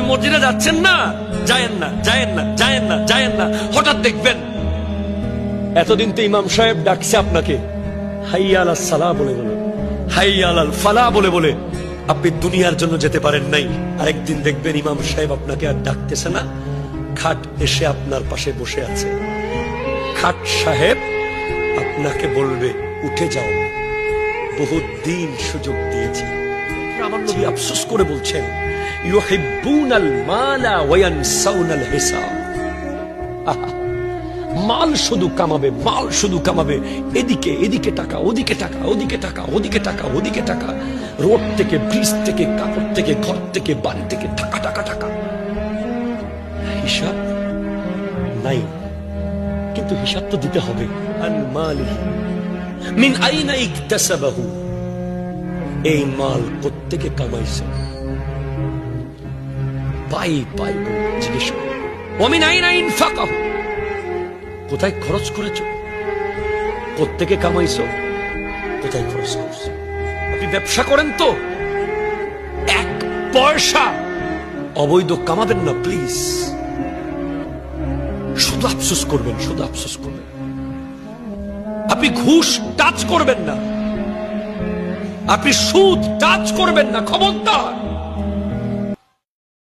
মসজিদে যাচ্ছেন না, যায়েন না, যায়েন না, যায়েন না, যায়েন না, হঠাৎ দেখবেন এতদিন তো ইমাম সাহেব ডাকছে আপনাকে হাইয়া আলাস সালাহ বলে বলে, হাইয়া আলাল ফালাহ বলে বলে আপনি দুনিয়ার জন্য যেতে পারেন নাই। আরেকদিন দেখবেন ইমাম সাহেব আপনাকে আর ডাকতেছে না, খাট এসে আপনার পাশে বসে আছে। খাট সাহেব আপনাকে বলবে উঠে যাও, বহুত দিন সুযোগ দিয়েছি। আমার নবী আফসোস করে বলছেন ইউহিব্বুনাল মালা ওয়া ইয়ানসাউনাল হিসাব। মাল শুধু কামাবে, মাল শুধু কামাবে, এদিকে এদিকে টাকা, ওদিকে টাকা, ওদিকে টাকা, ওদিকে টাকা, ওদিকে টাকা, রোড থেকে, ব্রিজ থেকে, কাপড় থেকে, ঘর থেকে, বাড়ি থেকে টাকা টাকা টাকা, হিসাব নাই। কিন্তু হিসাব তো দিতে হবে। আল মালিহি মিন আইনা ইকতাসাবাহু, এই মাল কোত্থেকে কামাইছো? পাই পাই জিজ্ঞেস করো। ওয়া মিন আইনা ইনফাকাহু, কোথায় খরচ করেছো? কোত্থেকে কামাইছো? কোথায় খরচ করছো? আপনি ব্যবসা করেন তো, এক পয়সা অবৈধ কামাবেন না প্লিজ। শুধু আফসোস করবেন, শুধু আফসোস করবেন। আপনি ঘুষ টাচ করবেন না, আপনি সুদ টাচ করবেন না, খবরদার।